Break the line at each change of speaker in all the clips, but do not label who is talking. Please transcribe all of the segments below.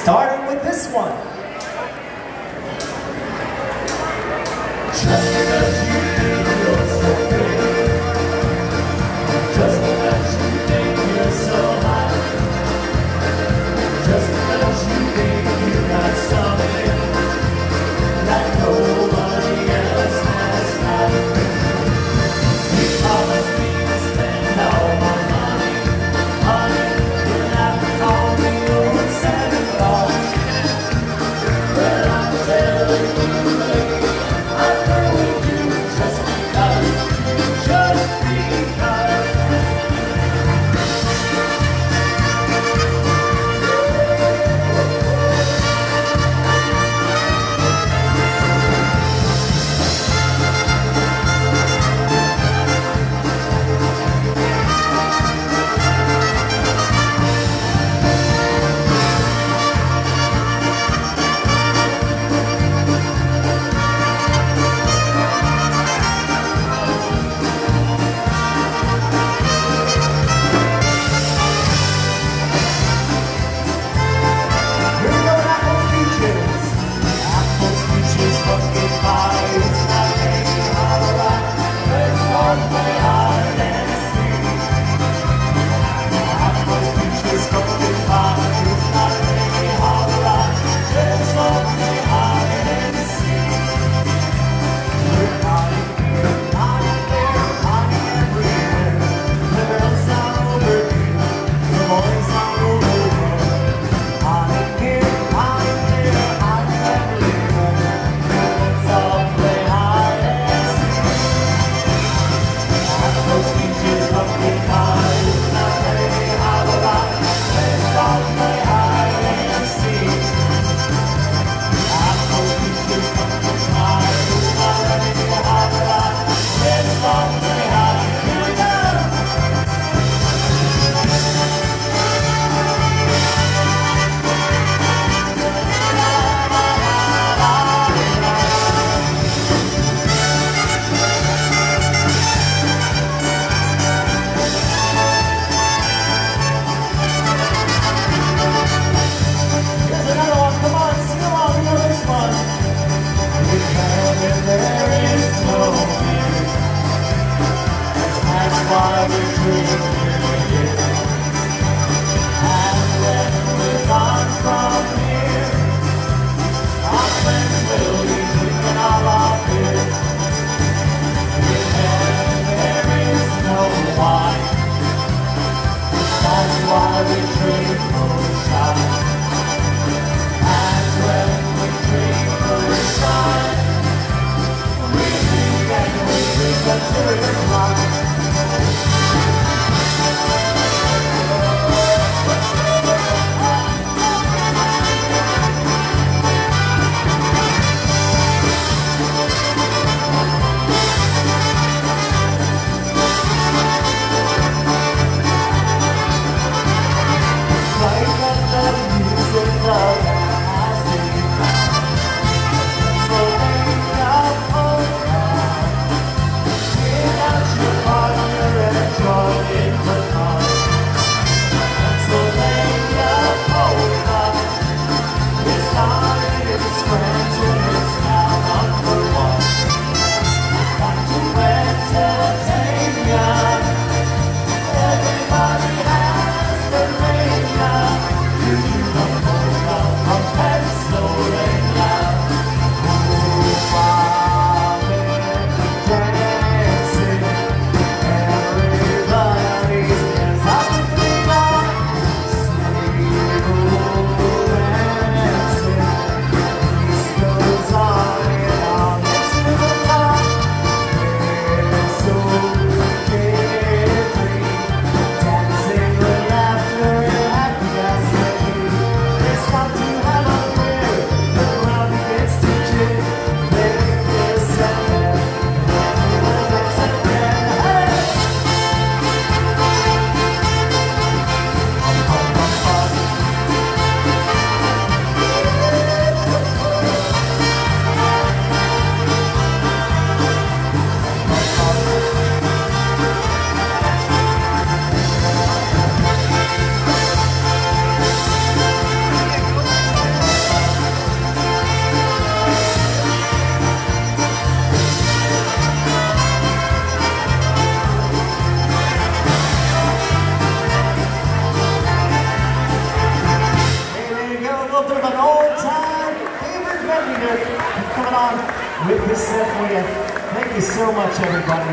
Starting with this one.
Just because you think you're so pretty, just because you think you're so hot, just because you think you got something that nobody else has got. You promised me to spend all my money, honey, you'll have to call me old Santa Claus. But I'm telling you, lady, I know we little bit of an old-time favorite venue here coming on with this set for you. Thank you so much, everybody.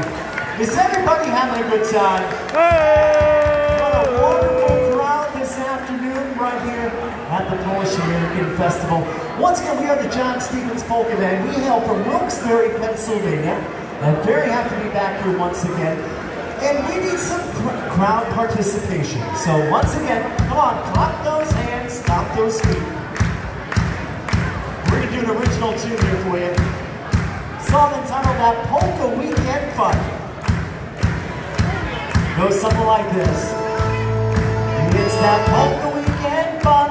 Is everybody having a good time? Hey! What a wonderful crowd this afternoon right here at the Polish American Festival. Once again, we are the John Stevens Polka Band. We hail from Wilkes-Barre, Pennsylvania. I'm very happy to be back here once again. And we need some crowd participation. So once again, come on, clap those hands, stomp those feet. We're gonna do an original tune here for you. Song entitled That Polka Weekend Fun. Goes something like this. It's that polka weekend fun.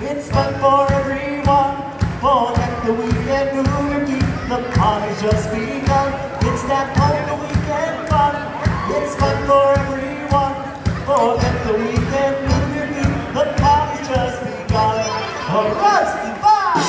It's fun for everyone. Forget the weekend movie. The party's just begun. It's that polka weekend fun. It's fun for everyone. Forget the weekend movie. The party's just begun. Rusty Vibe!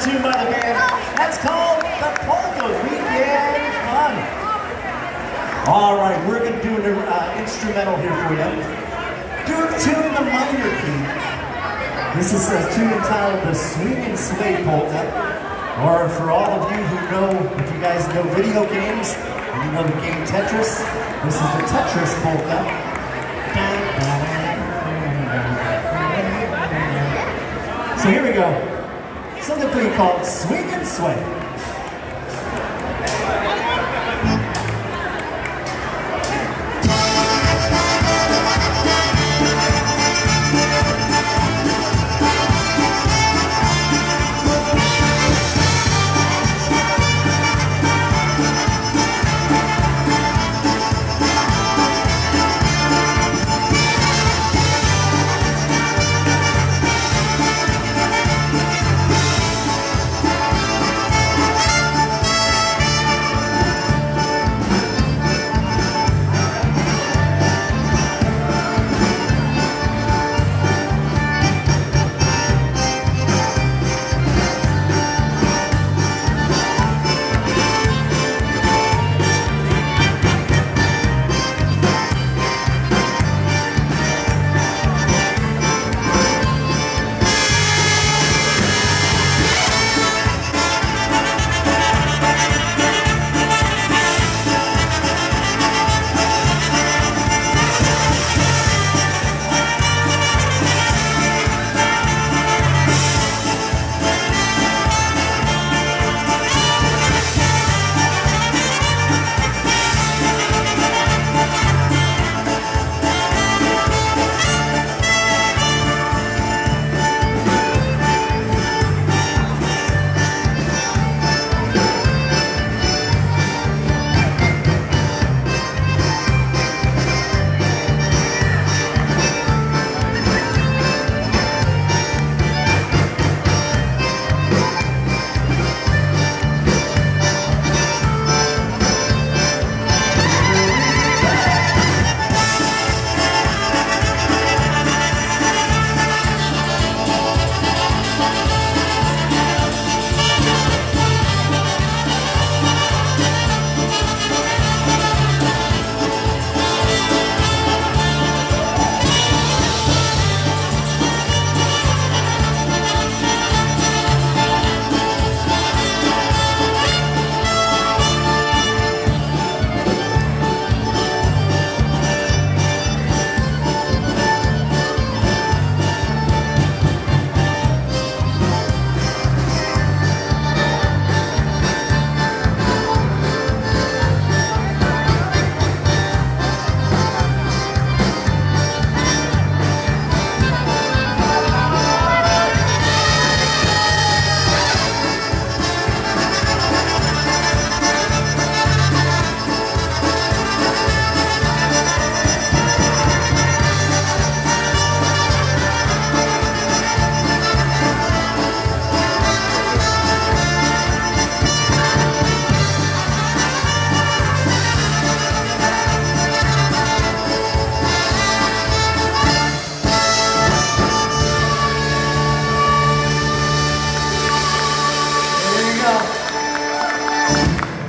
Tune by the band. That's called the Polka Weekend Fun. All right, we're going to do an instrumental here for you. Do a tune in the minor key. This is a tune entitled The Swing and Sway Polka. Or for all of you who know, if you guys know video games, and you know the game Tetris, this is the Tetris Polka. So here we go. Something for you called Swing and Sway.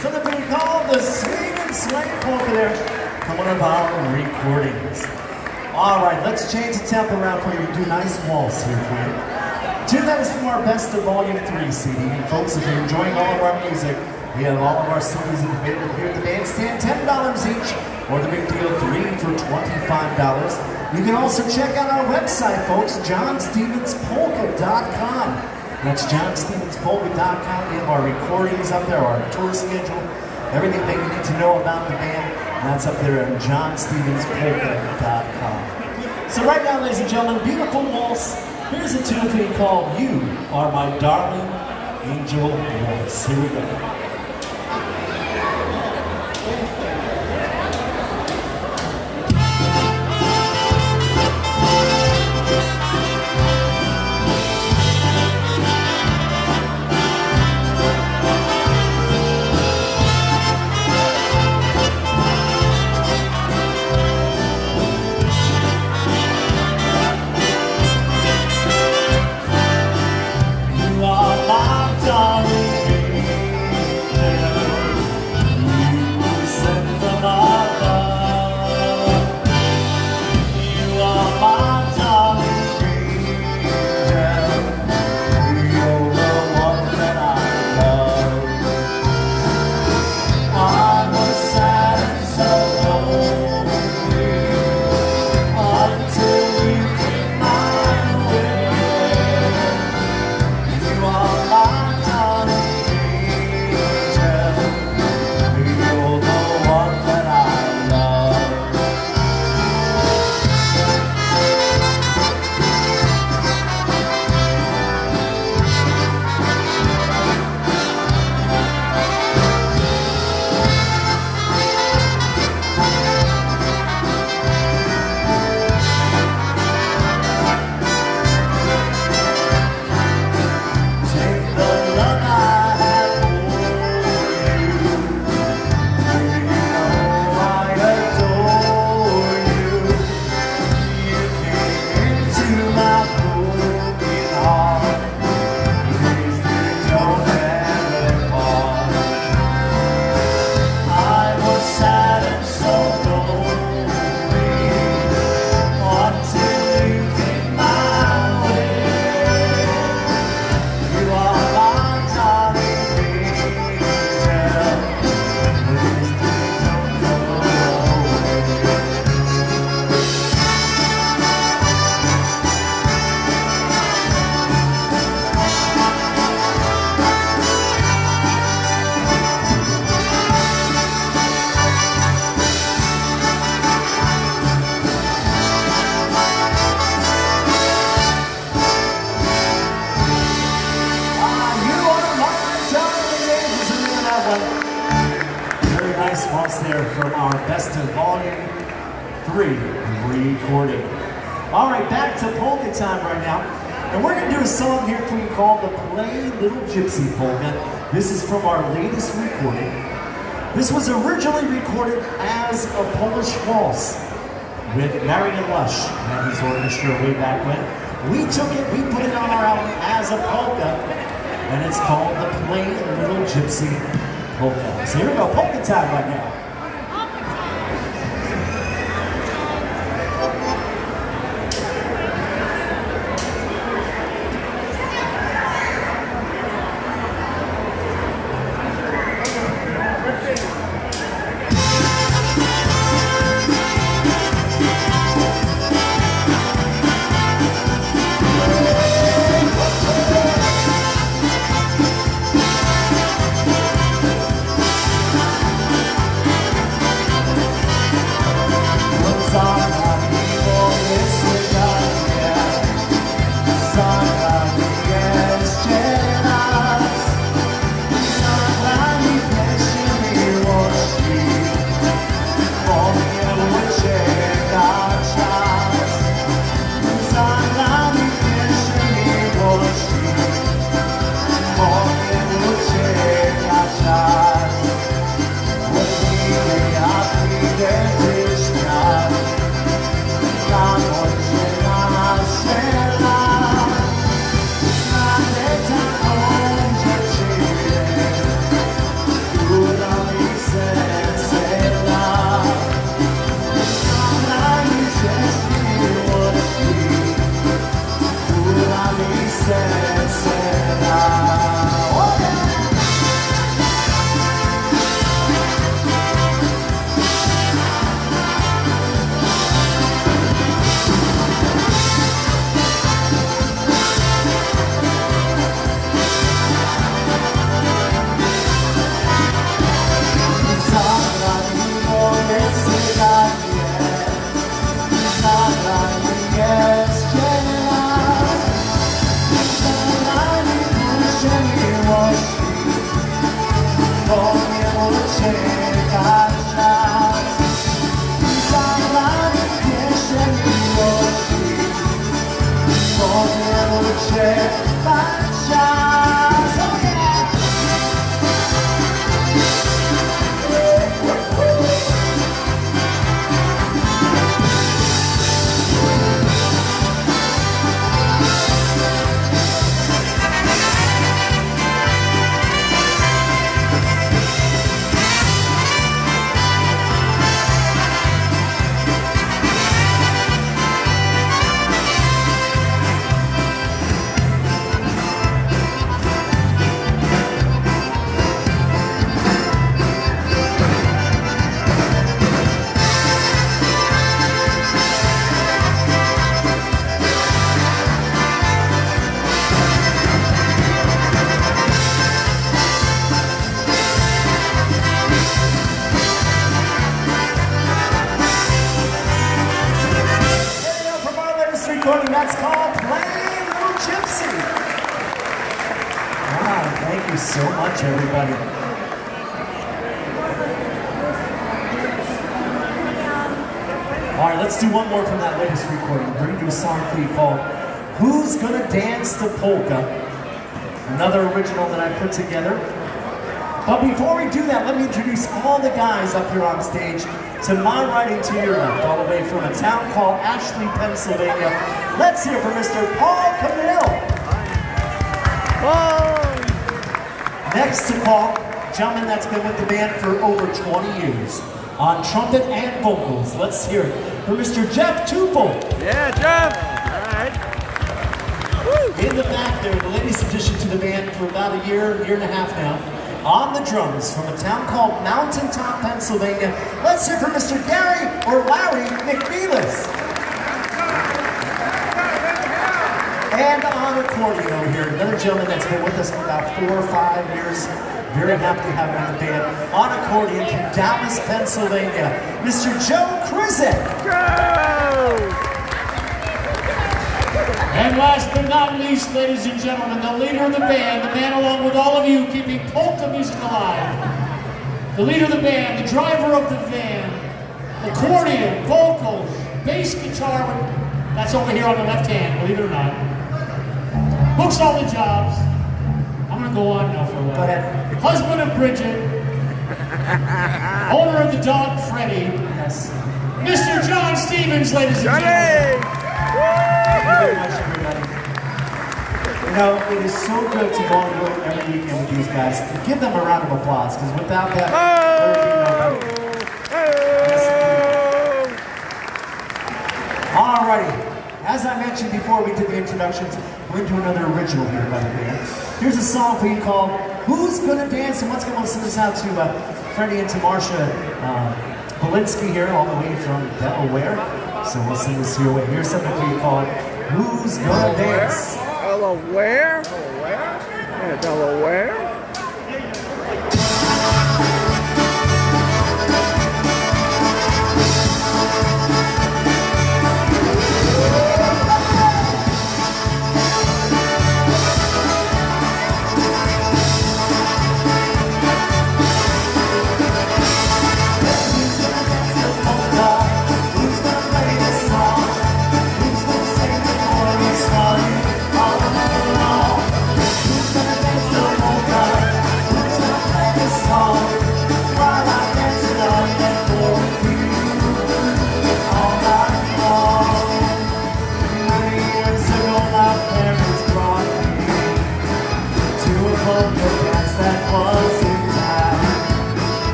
Something we call the swing and sway polka there from one of our recordings. All right, let's change the tempo around for you. Do nice waltz here for you. Tune that is from our Best of Volume 3 CD. And folks, if you're enjoying all of our music, we have all of our CDs available here at the bandstand, $10 each, or the big deal, 3 for $25. You can also check out our website, folks, johnstevenspolka.com. That's johnstevenspolka.com. We have our recordings up there, our tour schedule, everything that you need to know about the band. And that's up there at johnstevenspolka.com. So right now, ladies and gentlemen, beautiful waltz. Here's a tune we call You Are My Darling Angel Waltz. Here we go. Very nice waltz there from our Best of Volume 3 recording. All right, back to polka time right now. And we're going to do a song here for you called the Play Little Gypsy Polka. This is from our latest recording. This was originally recorded as a Polish waltz with Marian Lush and his orchestra way back when. We took it, we put it on our album as a polka, and it's called the Play Little Gypsy Polka. So here we go, polka time right now. so much, everybody. All right, let's do one more from that latest recording. We're going to do a song for you called Who's Gonna Dance the Polka? Another original that I put together. But before we do that, let me introduce all the guys up here on stage. To my right and to your left, all the way from a town called Ashley, Pennsylvania. Let's hear from Mr. Paul Camille. Next to Paul, a gentleman that's been with the band for over 20 years. On trumpet and vocals, let's hear it from Mr. Jeff Tupel.
Yeah, Jeff! All right. Woo.
In the back there, the latest addition to the band for about a year and a half now. On the drums from a town called Mountaintop, Pennsylvania, let's hear from Mr. Gary or Larry McNeilis. And on accordion over here, another gentleman that's been with us for about 4 or 5 years. Very happy to have him in the band. On accordion from Dallas, Pennsylvania, Mr. Joe Krizek.
Go!
And last but not least, ladies and gentlemen, the leader of the band, the man along with all of you keeping polka music alive. The leader of the band, the driver of the van, accordion, vocals, bass guitar, that's over here on the left hand, believe it or not. Books all the jobs. I'm gonna go on now for a while.
Go ahead.
Husband of Bridget, owner of the dog Freddie,
Yes.
Mr. John Stevens, ladies and
Johnny!
gentlemen.
Thank you very much, everybody. You know, it is so good to go on the road every weekend with these guys. Give them a round of applause, because without them, there would be nobody. Alrighty. As I mentioned before we did the introductions, we're going to do another original here by the band. Here's a song for you called Who's Gonna Dance? And once again, we'll send this out to Freddie and to Marsha Belinsky here, all the way from Delaware. So we'll send this your way. Here's something for you called Who's Gonna Dance?
Delaware? Yeah, Delaware.
Polka.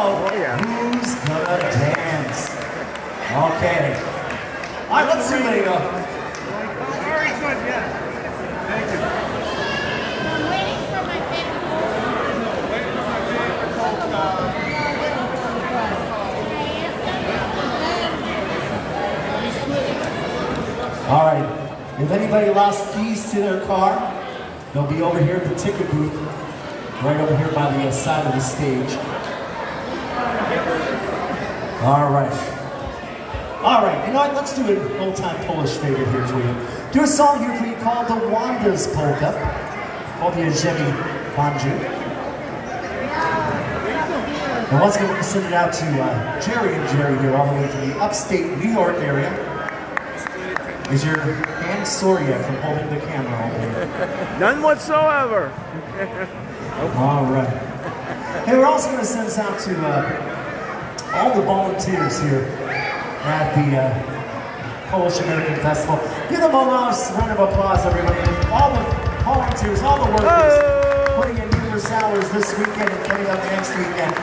know
yeah.
who's gonna dance. Okay. All right, let's see what you go.
Very good, yeah. Thank you.
I'm waiting for my
All right. If anybody lost keys to their car, they'll be over here at the ticket booth, right over here by the side of the stage. All right. All right, you know what? Let's do an old-time Polish favorite here for you. Do a song here for you called the Wanda's Polka, called the Ziemi Banju. And once again, we're going to send it out to Jerry and Jerry here, all the way from the upstate New York area. Is your hand sore yet from holding the camera all day?
None whatsoever.
All right. Hey, we're also going to send this out to all the volunteers here at the Polish American Festival. Give them a nice round of applause, everybody. All the volunteers, all the workers putting in numerous hours this weekend and coming up next weekend.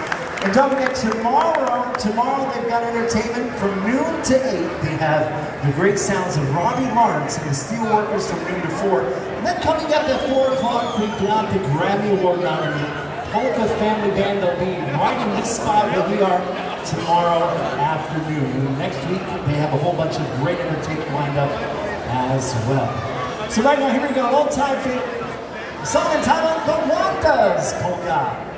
And don't forget, tomorrow they've got entertainment from noon to 8. They have the great sounds of Robbie Lawrence and the Steelworkers from noon to 4. And then coming up at 4 o'clock, we've got the Grammy Award nominee Polka Family Band. They'll be right in this spot where we are tomorrow afternoon. And next week, they have a whole bunch of great entertainment lined up as well. So right now, here we go, old time favorite song entitled The Wanda's Polka.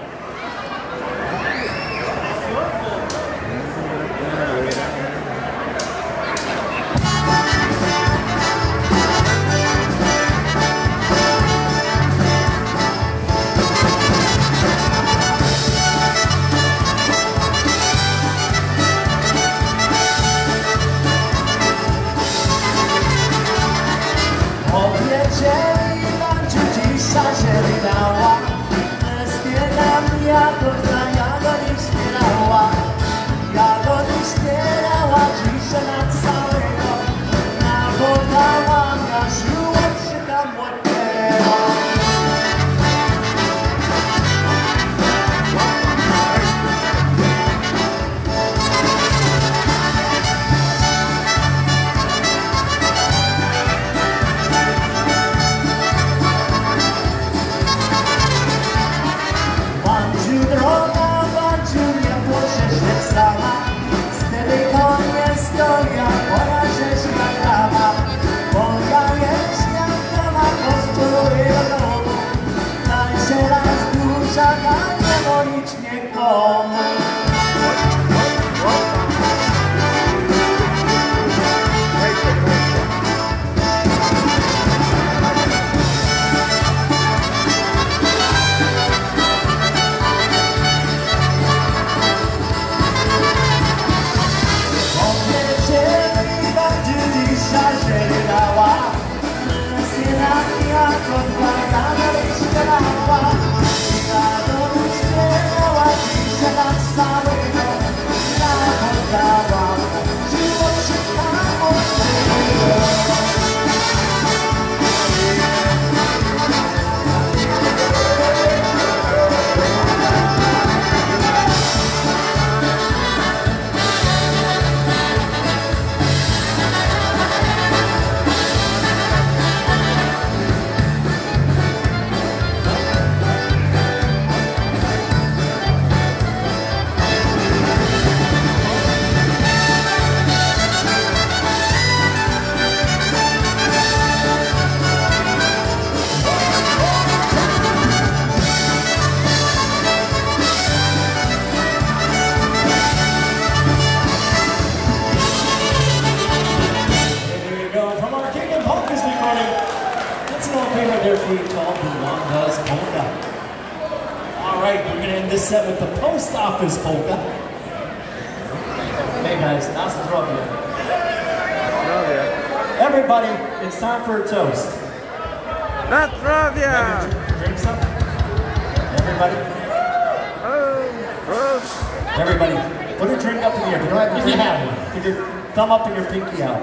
Set with the post office polka. Hey guys, Nastrovia. Everybody, it's time for a toast.
Nastrovia!
Drink some? Everybody? Everybody, put a drink up in the air. If you don't have
If you have one.
put your thumb up and your pinky out.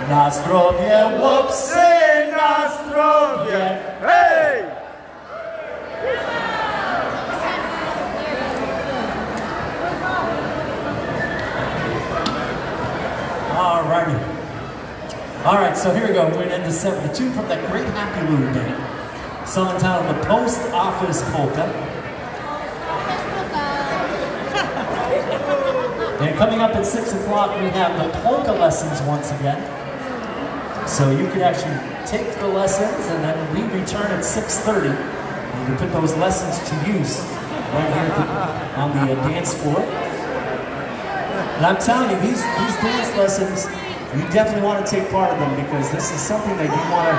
Nastrovia, whoops, say Nastrovia.
Hey!
All right, so here we go. We're going to end the set with a tune from that great Happy Lou band. Song entitled The Post Office Polka. And coming up at 6 o'clock, we have the polka lessons once again. So you can actually take the lessons and then we return at 6:30. You can put those lessons to use right here on the dance floor. And I'm telling you, these dance lessons, you definitely want to take part of them because this is something that you want to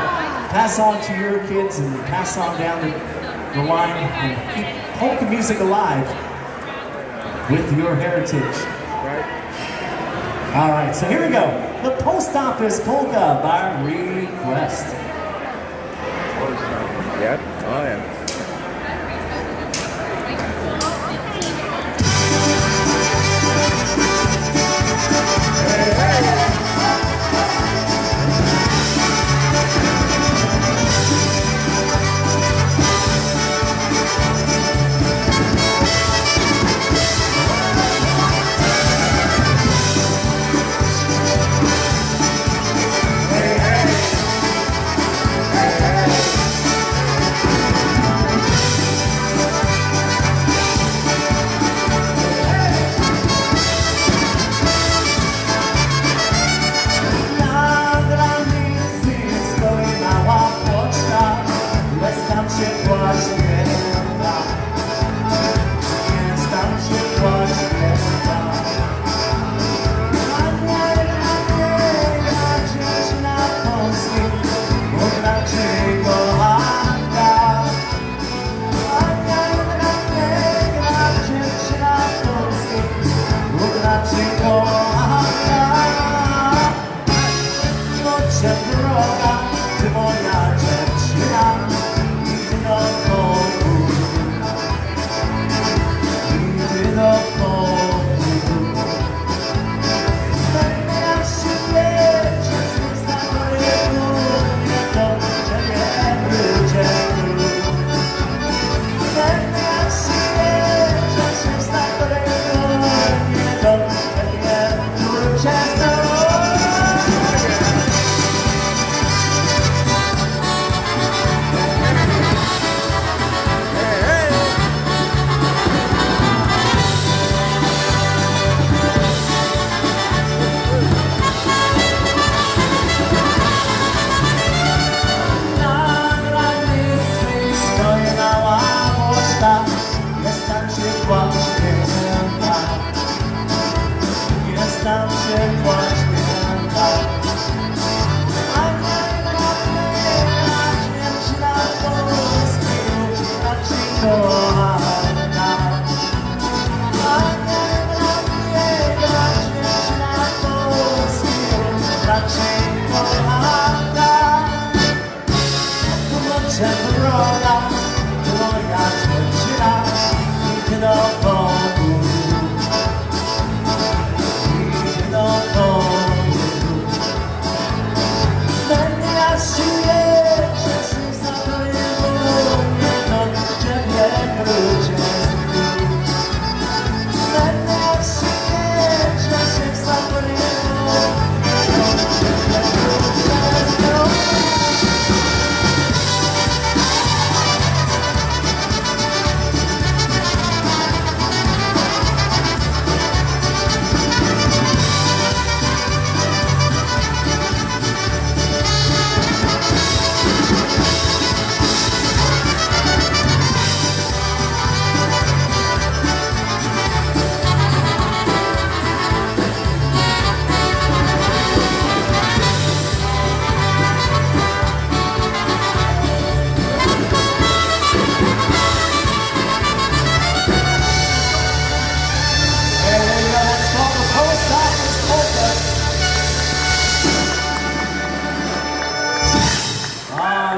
pass on to your kids and pass on down the line and keep polka music alive with your heritage. All right, so here we go. The Post Office Polka by request.
Yep. Oh, yeah.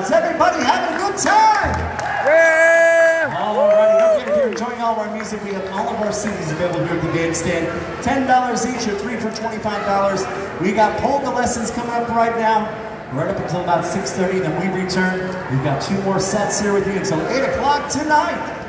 Is everybody having a good time?
Yeah!
Alrighty, don't forget if you're enjoying all of our music, we have all of our CDs available here at the bandstand. $10 each or 3 for $25. We got polka lessons coming up right now. Right up until about 6:30, then we return. We've got 2 more sets here with you until 8 o'clock tonight.